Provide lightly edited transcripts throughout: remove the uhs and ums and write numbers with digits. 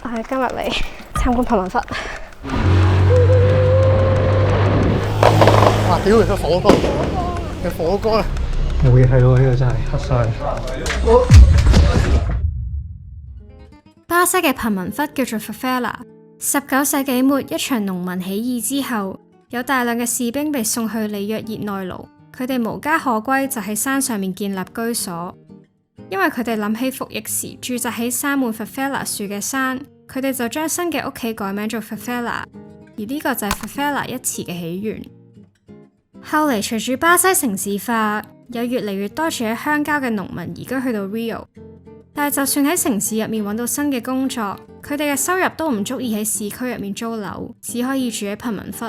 我係今日嚟參觀貧民窟。哇！屌，有火光，有火光啊！冇嘢睇喎，呢個真係黑晒。巴西嘅貧民窟叫做 favela。19世紀末一場農民起義之後，有大量嘅士兵被送去里約熱內盧，佢哋無家可歸，就喺山上面建立居所。因為佢哋諗起服役時駐紮喺山滿 favela 樹嘅山，佢哋就將新嘅屋企改名做 favela， 而呢個就係 favela 一詞嘅起源。後嚟隨住巴西城市化，有越嚟越多住喺鄉郊嘅農民移居去到 Rio， 但係就算喺城市入面揾到新嘅工作，佢哋嘅收入都唔足以喺市區入面租樓，只可以住喺貧民窟，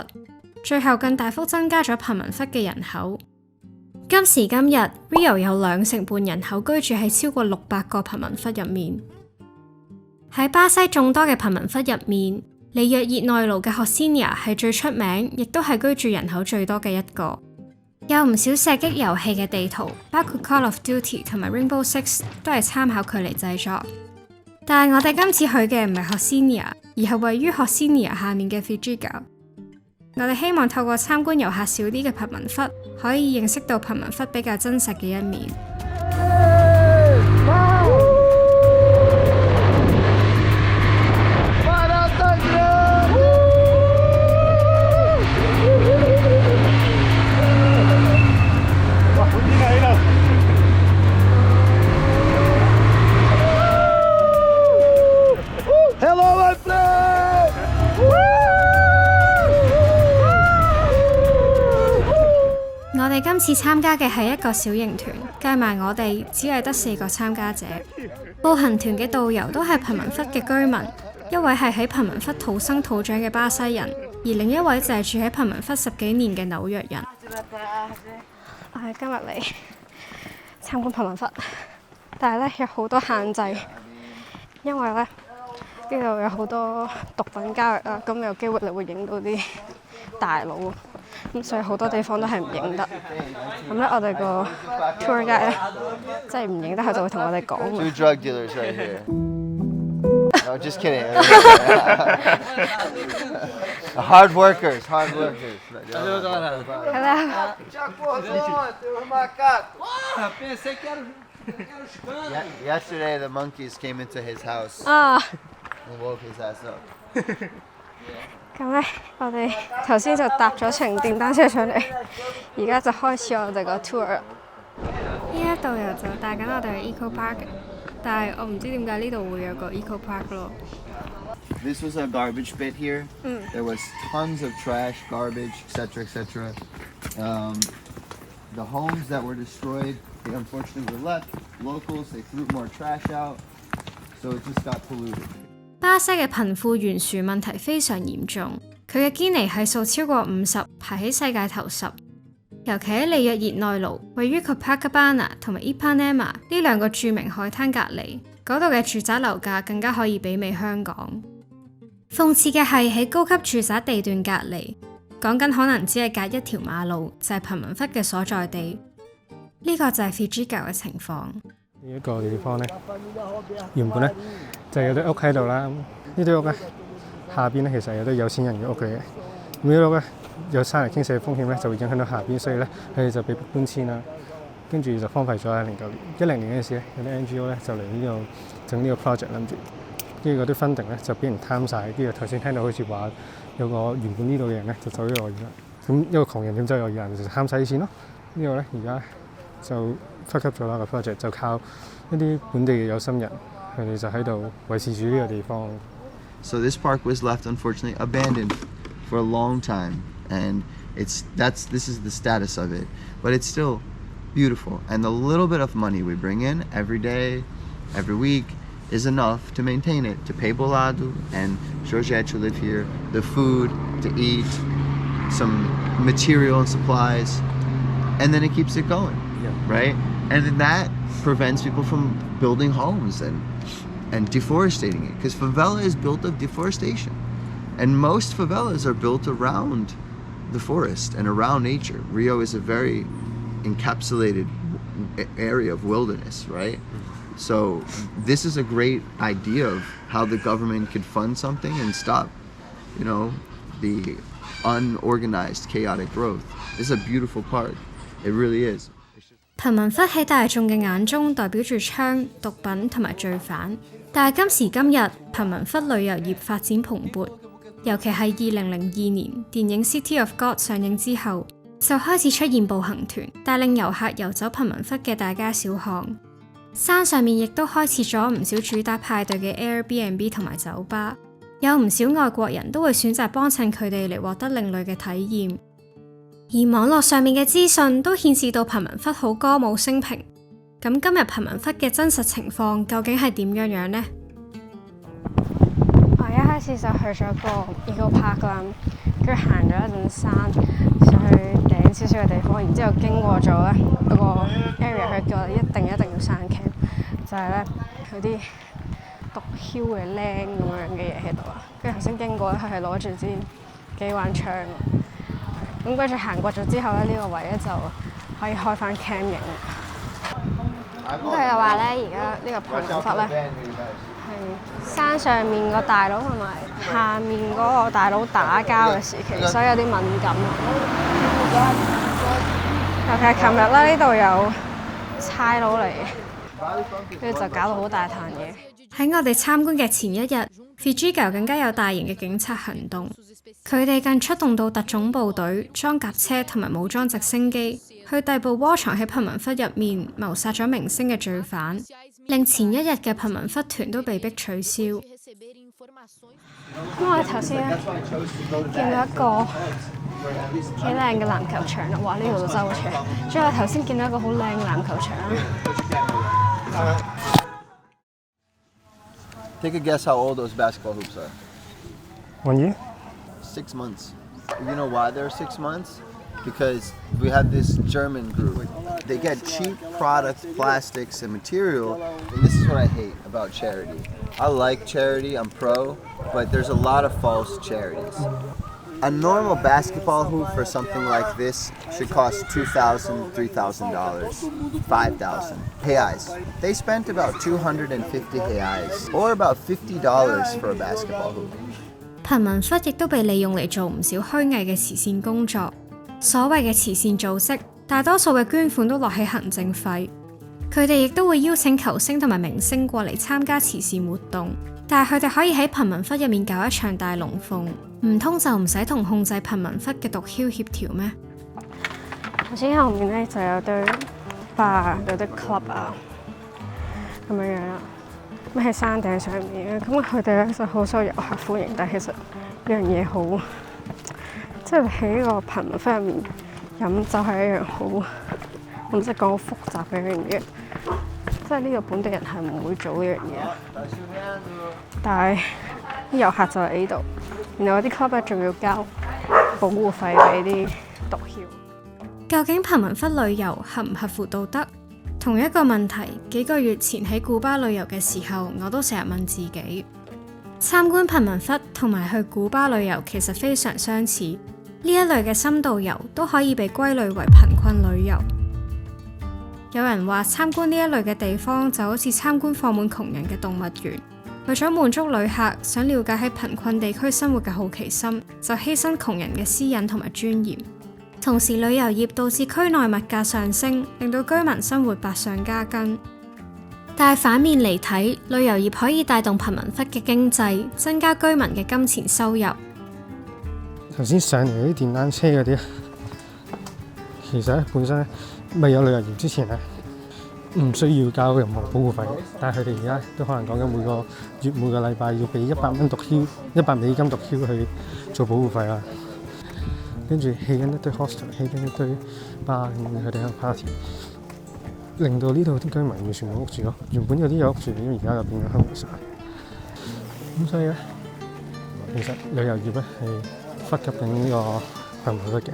最後更大幅增加咗貧民窟嘅人口。今時今日 Rio 有2成半人口居住喺超過600個貧民窟入面。喺巴西眾多嘅貧民窟入面，里約熱內盧嘅 Rocinha 係最出名，亦都係居住人口最多嘅一個。有唔少射擊遊戲嘅地圖，包括 Call of Duty 同埋 Rainbow Six 都係參考佢嚟製作。但係我哋今次去嘅唔係 Rocinha， 而係位於 Rocinha 下面嘅 Vidigal。我哋希望透過參觀遊客少啲嘅貧民窟，可以認識到貧民窟比較真實嘅一面。我哋今次參加嘅係一個小型團，計埋我哋只係得4個參加者。步行團嘅導遊都係貧民窟嘅居民，一位係喺貧民窟土生土長嘅巴西人，而另一位就係住喺貧民窟10幾年嘅紐約人。我係今日嚟參觀貧民窟，但係咧有好多限制，因為咧呢度有好多毒品交易啊，咁有機會你會影到啲大佬，咁所以好多地方都係唔影得。咁咧我哋個 tour guide 咧，即係唔影得，佢就會同我哋講。Two drug dealers right here. No, just kidding. Hard workers, hard workers. Hello. Yesterday the monkeys came into his house 啊， and woke his ass up. 咁咧我哋頭先就搭咗程電單車上嚟，而家就開始我哋個 tour 啦。依家導遊就帶緊我哋去 Eco Park， 但係我唔知點解呢度會有個 Eco Park 咯。This was a garbage pit here. There was tons of trash, garbage, etc., etc. The homes that were destroyed, they unfortunately were left. Locals, they threw more trash out, so it just got polluted. 巴西嘅貧富懸殊問題非常嚴重，佢嘅堅尼係數超過50，排喺世界頭10。尤其喺里約熱內盧，位於 Copacabana 同埋 Ipanema 呢2個著名海灘隔離，嗰度嘅住宅樓價更加可以媲美香港。諷刺嘅係喺高級住宅地段隔離，講緊可能只係隔一條馬路，就係貧民窟嘅所在地。呢個就係 Vidigal 嘅情況。呢一個地方咧，原本咧就有啲屋喺度啦。呢啲屋咧下邊咧其實有啲有錢人嘅屋嚟嘅。呢啲屋咧有山泥傾瀉風險咧，就會影響到下邊，所以咧佢哋就被迫搬遷啦。跟住就荒廢咗喺09年、10年嗰陣時咧，有啲 NGO 咧就嚟呢度整呢個 project 諗住，跟住嗰啲 funding 咧就俾人貪晒。跟住頭先聽到好似話有個原本呢度嘅人咧就走咗落去啦。咁一個窮人點走落去？人就貪晒啲錢咯。呢個咧而家就忽級咗啦個 project， 就靠一啲本地嘅有心人，佢哋就喺度維持住呢個地方。So this park was left unfortunately abandoned for a long time, and this is the status of it. But it's still beautiful, and the little bit of money we bring in every day, every week, is enough to maintain it, to pay Bolado and Georgette to live here, the food to eat, some material and supplies, and then it keeps it going, right? And then that prevents people from building homes and deforesting it, because favela is built of deforestation, and most favelas are built around the forest and around nature. Rio is a very encapsulated area of wilderness, right? So this is a great idea of how the government could fund something and stop, the unorganized, chaotic growth. It's a beautiful park. It really is. 貧民窟喺大眾嘅眼中代表住槍、毒品同埋罪犯，但係今時今日貧民窟旅遊業發展蓬勃，尤其係2002年電影《City of God》上映之後，就開始出現步行團，帶領遊客遊走貧民窟嘅大街小巷。山上面亦都開設咗唔少主打派對嘅 Airbnb 同埋酒吧，有唔少外國人都會選擇幫襯佢哋嚟獲得另類嘅體驗。而網絡上面嘅資訊都顯示到貧民窟好歌舞升平。咁今日貧民窟嘅真實情況究竟係點樣呢？我一開始就去咗個 Eco Park 啦，跟住行咗一陣山上去頂少少嘅地方，然之後經過咗咧嗰個 area， 佢叫我哋一定要上 camp， 就係咧有啲毒梟嘅僆咁樣嘅嘢喺度啊。跟住頭先經過咧，佢係攞住支機關槍。咁跟住行過咗之後咧，呢個位咧就可以開翻 cam 影。咁佢又話咧，而家呢個貧民窟咧係山上面個大佬同埋下面嗰個大佬打交嘅時期，所以有啲敏感。尤其係琴日咧，呢度有差佬嚟，跟住就搞到好大壇嘢。喺我哋參觀嘅前一日 ，Fujiko 更加有大型嘅警察行動。佢哋更出動到特種部隊、裝甲車同埋武裝直升機，去逮捕窩藏喺貧民窟入面謀殺咗明星嘅罪犯，令前一日嘅貧民窟團都被迫取消。咁我哋頭先咧見到一個幾靚嘅籃球場啦，哇！呢度都周長。仲有頭先見到一個好靚嘅籃球場。Take a guess how old those basketball hoops are. 1 year? 6 months. You know why they're 6 months? Because we have this German group. They get cheap products, plastics, and material, and this is what I hate about charity. I like charity, I'm pro, but there's a lot of false charities. A normal basketball hoop for something like this should cost $2,000, $3,000, $5,000 reais. They spent about 250 reais, or about $50 for a basketball hoop. 貧民窟亦都被利用嚟做唔少虛偽嘅慈善工作。所謂嘅慈善組織，大多數嘅捐款都落喺行政費。佢哋亦都會邀請球星同埋明星過嚟參加慈善活動，但係佢哋可以喺貧民窟入面搞一場大龍鳳，唔通就唔使同控制貧民窟嘅毒梟協調咩？頭先後面咧就有堆 bar， 有堆 club 啊，咁樣樣啦。咁喺山頂上面，咁佢哋咧就好受遊客歡迎，但係其實呢樣嘢好，即係喺個貧民窟入面飲酒係一樣好，唔識講好複雜嘅一樣嘢，即係呢個本地人係唔會做呢樣嘢，但係啲遊客就喺呢度，然後啲 club 咧仲要交保護費俾啲毒梟。究竟貧民窟旅遊合唔合乎道德？同一個問題，幾個月前喺古巴旅遊嘅時候，我都成日問自己。參觀貧民窟同埋去古巴旅遊其實非常相似，呢一類嘅深度遊都可以被歸類為貧困旅遊。有人話參觀呢一類嘅地方就好似參觀放滿窮人嘅動物園，為咗滿足旅客想了解喺貧困地區生活嘅好奇心，就犧牲窮人嘅私隱同埋尊嚴。同時旅遊業導致區內物價上升，令到居民生活百上加斤。但係反面嚟睇，旅遊業可以帶動貧民窟嘅經濟，增加居民嘅金錢收入。頭先上嚟啲電單車嗰啲，其實咧本身未有旅遊業之前咧，唔需要交任何保護費嘅。但係佢哋而家都可能講緊每個月每個禮拜要俾100蚊毒梟，100美金毒梟去做保護費啦。跟住起緊一堆 hostel， 起緊一堆 bar， 佢哋喺度 party， 令到呢度啲居民完全冇屋住咯。原本有啲有屋住，因為而家就變咗homeless。咁所以咧，其實旅遊業咧係忽及緊呢個貧民窟嘅。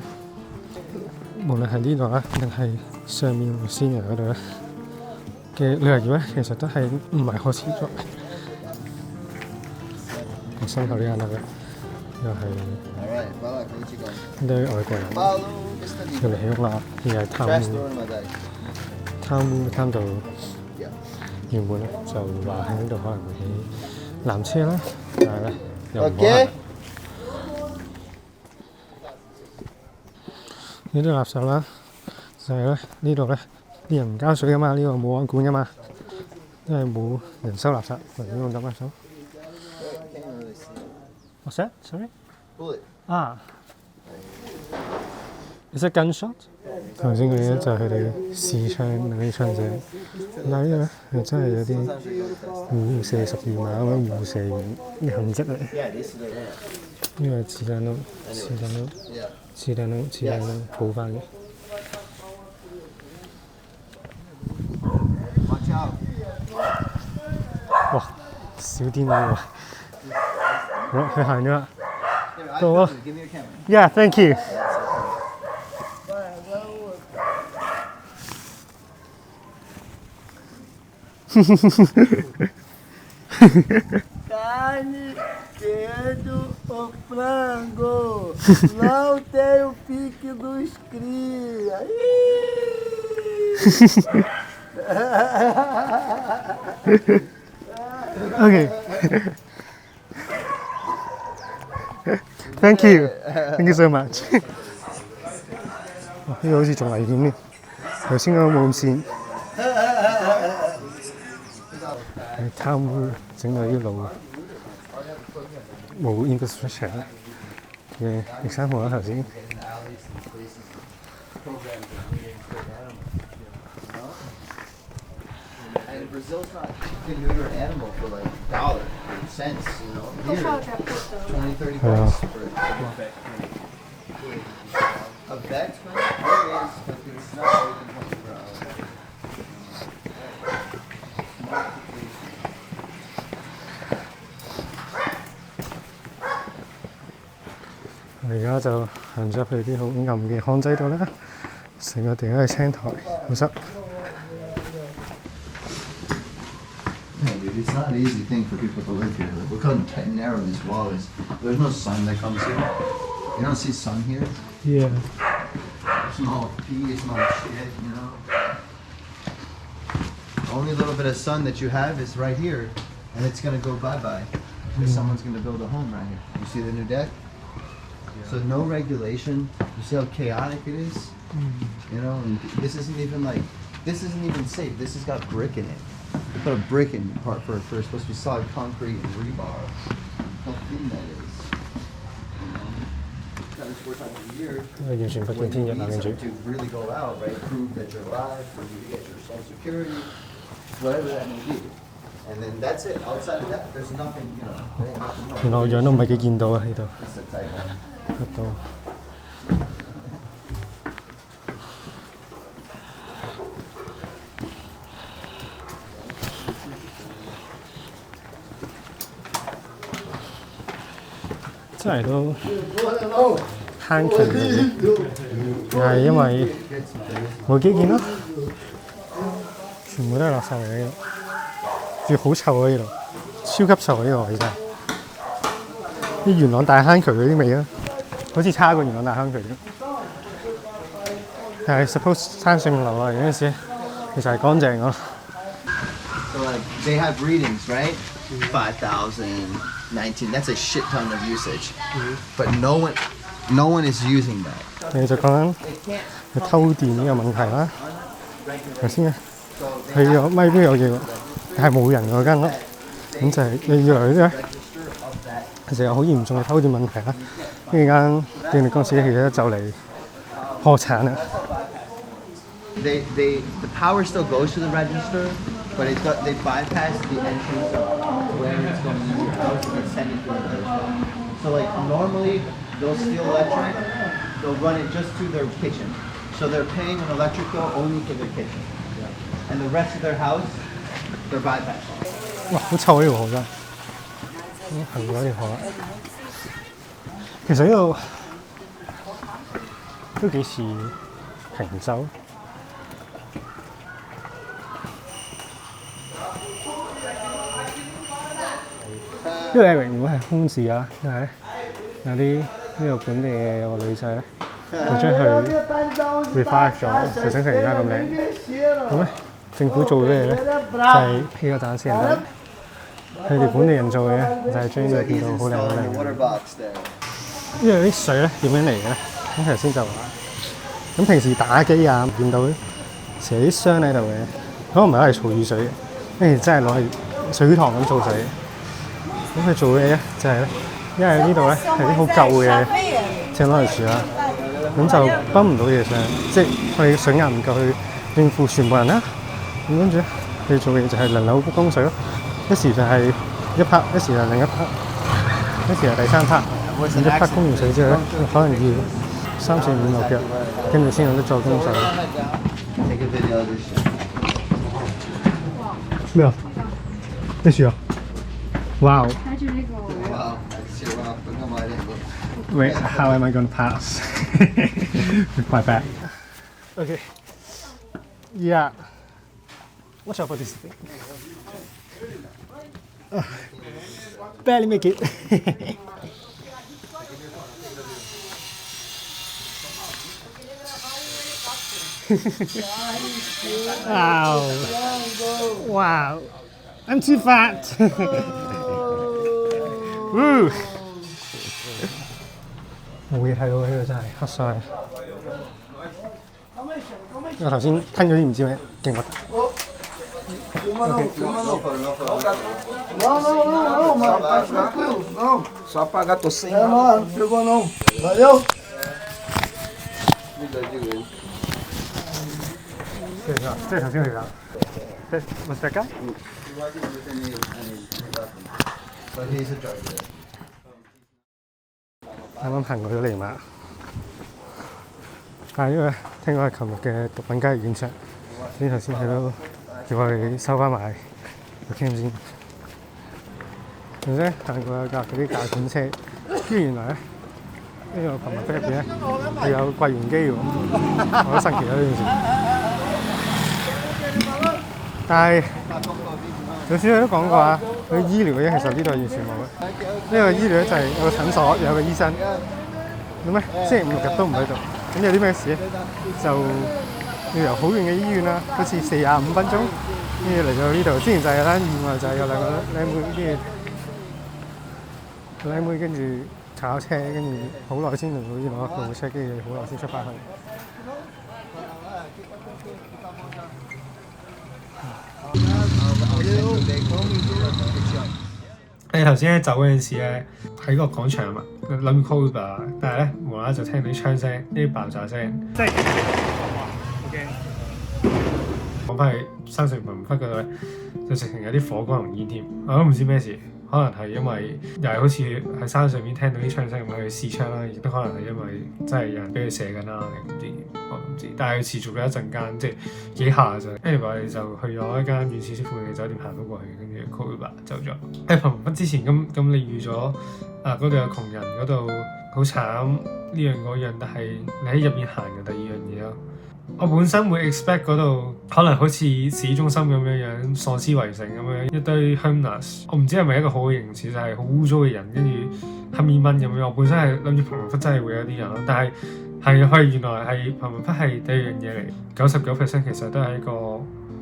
無論係呢度啦，定係上面Senior嗰度咧嘅旅遊業咧，其實都係唔係可持續。我身後呢間樓咧，又係一堆外國人要嚟起屋啦，又係貪到原本咧就話喺呢度可能會起纜車啦，但係咧又唔可能。呢啲垃圾啦，就係咧呢度咧啲人唔交水噶嘛，呢度冇網管噶嘛，因為冇人收垃圾，咪呢度抌垃圾。What's that? Sorry? Bullet. Ah. Is it gunshot? 頭先嗰啲咧就係佢哋試槍嗰啲槍聲，但係呢個咧真係有啲互射12碼咁樣互射完啲痕跡嚟。呢個係子彈都補翻嘅。哇！少啲喎。好啦，佢行咗啦。到啊 ！Yeah, thank you. Carne, queijo ou frango? Não tem o pique dos cria. Okay. Thank you. Thank you so much. 呢個好似仲危險啲，頭先嗰個冇咁跣。貪污整到啲路冇 infrastructure 嘅example啦頭先。And Brazil's not you can neuter an animal for like $1 or cents, you know. Here, 20, 30 bucks for a vet, man. There is, but it's not open 24 hours. 我而家就行咗去啲好暗嘅巷仔度啦，成個地都係青苔，好濕。Yeah, dude, it's not an easy thing for people to live here. Like, look how tight and narrow this wall is. There's no sun that comes here. You don't see sun here. Yeah. Small pea, small shit, you know. The only little bit of sun that you have is right here, and it's gonna go bye-bye because someone's gonna build a home right here. You see the new deck? So no regulation. You see how chaotic it is? You know, and this isn't even safe. This has got brick in it. They put a brick in part for it's supposed to be solid concrete and rebar. How thin that is. You know? Got this 4 times a year. 完全不見 When 天 you 日啊， need 跟住 something to really go out, right? Prove that you're alive, for you to get your social security, whatever that may be. And then that's it. Outside of that, there's nothing, you know. There ain't nothing more. 原來我樣都唔係幾見到啊呢度， It's the type one. 得到。真係都慳權嘅，係因為冇基建咯，全部都係垃圾嚟嘅呢度，仲好臭啊呢度，超級臭啊呢個位真係。啲元朗大坑渠嗰啲味啊，好似差過元朗大坑渠咁。但係 suppose 山上流落嚟嗰陣時，其實係乾淨咯。So like they have readings, right? 5,000, 19. That's a shit ton of usage. But no one is using that. 你就講緊佢偷電呢個問題啦。頭先啊，佢個咪邊有嘢喎，但係冇人嗰間屋，咁就係你以為咧，其實有好嚴重嘅偷電問題啦。呢間電力公司其實就嚟破產啦。The power still goes to the register, but they bypass the entrance of where it's going to your house and send it to the register. So like normally they'll steal electric, they'll run it just to their kitchen. So they're paying an electric bill only for their kitchen. And the rest of their house, they're bypassing. 哇！好臭呢條河真係，行咗條河啦。其實呢度都幾似平洲。呢個 area 如果係空置啊，因為咧有啲呢度本地嘅有個女仔咧，佢將佢 revive 咗，就整成而家咁靚。咁咧政府做嘅嘢咧，就係呢個盞先啦。佢哋本地人做嘅咧，就係將呢度變到好靚好靚。 Water box there. 因為啲水咧點樣嚟嘅咧？咁頭先就話，咁平時打機啊，見到成日啲箱喺度嘅，可能唔係攞嚟儲雨水嘅，跟住真係攞嚟水塘咁儲水。咁佢做嘅嘢咧就係咧，因為呢度咧係啲好舊嘅teknology攞嚟樹啦，咁就泵唔到嘢上，即係我哋水壓唔夠去應付全部人啦。咁跟住咧，佢做嘅嘢就係輪流供水咯，一時就係一 part， 一時就另一 part， 一時係第三 part。咁一 part 供完水之後咧，可能要3、4、5、6腳，跟住先有得再供水。 Take a video of this shit. 咩啊？咩樹啊？哇！ Wow, that's your rock, but no, I didn't look. Wait, how am I going to pass? With my back. Okay. Yeah. Watch out for this thing. Barely make it. Wow. Wow. I'm too fat. Woo. 冇嘢睇到呢度真係黑晒。我頭先吞咗啲唔知咩，勁核突。Não, mano, tá tranquilo. Não. Só apagar tô sem. É, não, não pegou não. Valeu. 即係頭先佢講。Was that guy? But he's a driver. 啱啱行過咗嚟嘛，但係因為聽講係琴日嘅毒品交易現場，所以頭先喺度叫我哋收翻埋個 cam 先。然之後行過有架嗰啲解款車，跟住原來咧呢個琴日飛入邊咧係有櫃員機喎，我覺得神奇咗呢件事。但係頭先佢都講過啊，佢醫療嘅嘢其實呢度完全冇嘅。呢個醫療咧就係有個診所，有個醫生，咁咧星期5、6日都唔喺度。咁有啲咩事咧，就要由好遠嘅醫院啦，好似45分鐘，跟住嚟到呢度。之前就係有單意外，就係有兩個靚妹跟住炒車，跟住好耐先嚟到呢度攞部車，跟住好耐先出翻去。你頭先咧走嗰陣時咧，喺個廣場啊嘛，諗住 call Uber，但係咧無啦啦就聽到啲槍聲、啲爆炸聲，即係講翻去山上文忽嗰度咧，就直情有啲火光同煙添，我都唔知咩事，可能係因為又係好似喺山上面聽到啲槍聲咁去試槍啦，亦都可能係因為真係有人俾佢射緊啦，定唔知我唔知，但係持續咗一陣間，即係幾下就 anyway 我哋就去咗一間遠少少附近嘅酒店行到過去，跟住 call Uber 走咗。喺貧民窟之前咁你預咗啊嗰度有窮人，嗰度好慘呢樣嗰樣，但係你喺入邊行嘅第二樣嘢咯。我本身會 expect 嗰度可能好似市中心咁樣喪屍圍城咁樣一堆 homeless， 我唔知係咪一個好嘅形容詞，就係好污糟嘅人，跟住黑面蚊咁樣。我本身係諗住貧民窟真係會有啲人咯，但係係原來係貧民窟係第二樣嘢嚟，99% 其實都係一個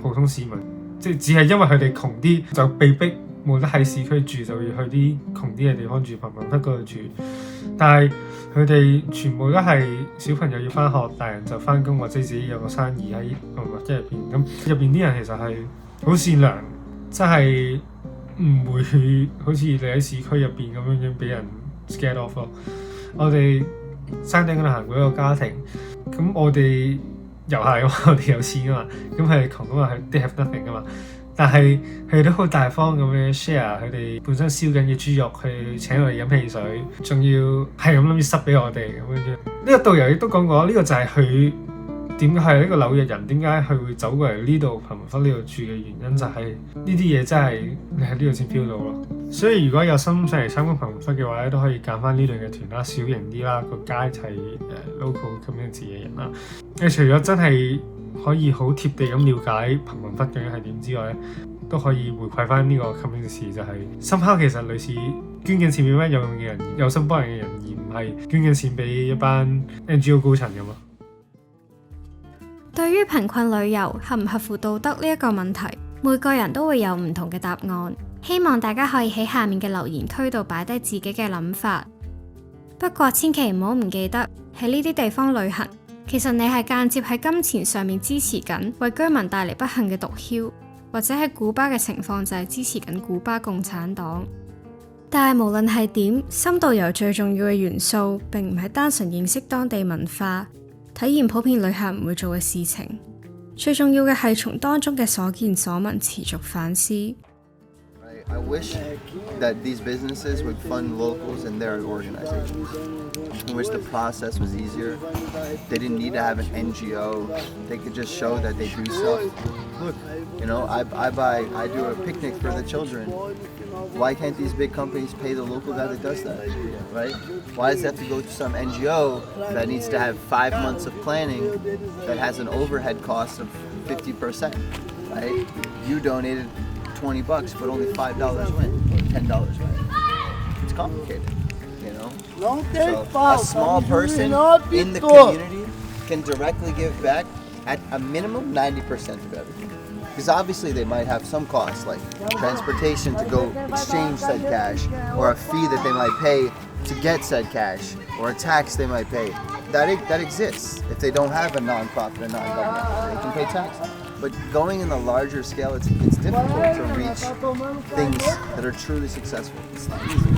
普通市民，即係只係因為佢哋窮啲就被逼冇得喺市區住，就要去啲窮啲嘅地方住，貧民窟嗰度住，但係佢哋全部都係小朋友要翻學，大人就翻工或者自己有個生意喺貧民窟入邊。咁入邊啲人其實係好善良，真係唔會好似你喺市區入邊咁樣俾人 scared off 咯。我哋山頂嗰度行過一個家庭，咁我哋又係我哋有錢噶嘛，咁佢哋窮噶嘛，佢哋 have nothing 噶嘛。但係佢哋都好大方咁樣 share 佢哋本身燒緊嘅豬肉，去請我哋飲汽水，仲要係咁諗住塞俾我哋咁樣。呢個導遊亦都講過，呢個就係佢點解係一個紐約人，點解佢會走過嚟呢度貧民窟呢度住嘅原因，就係呢啲嘢真係你喺呢度先 feel 到咯。所以如果有心上嚟參觀貧民窟嘅話咧，都可以揀翻呢類嘅團啦，小型啲啦，個街係local community 嘅人啦。你除咗真係可以好貼地咁了解貧民窟究竟係點之外咧，都可以回饋翻呢個 community， 就係深刻其實類似捐緊錢俾班有用嘅人、有心幫人嘅人，而唔係捐緊錢俾一班 NGO 高層咁咯。對於貧困旅遊合唔合乎道德呢一個問題，每個人都會有唔同嘅答案。希望大家可以喺下面嘅留言區度擺低自己嘅諗法。不過千祈唔好唔記得喺呢啲地方旅行，其實你係間接喺金錢上面支持緊為居民帶嚟不幸嘅毒梟，或者喺古巴嘅情況就係支持緊古巴共產黨。但係無論係點，深度遊最重要嘅元素並唔係單純認識當地文化，體驗普遍旅客唔會做嘅事情。最重要嘅係從當中嘅所見所聞持續反思。I wish that these businesses would fund locals and their organizations. I wish the process was easier. They didn't need to have an NGO. They could just show that they do stuff. Look, you know, I do a picnic for the children. Why can't these big companies pay the local guy that does that, right? Why does it have to go to some NGO that needs to have 5 months of planning that has an overhead cost of 50%, right? You donated $20, but only $5 went, $10 went. It's complicated, you know? So a small person in the community can directly give back at a minimum 90% of everything. Because obviously they might have some costs like transportation to go exchange said cash, or a fee that they might pay to get said cash, or a tax they might pay. That exists. If they don't have a non-profit or non-government, they can pay tax. But going in the larger scale, it's difficult to reach things that are truly successful. It's not easy.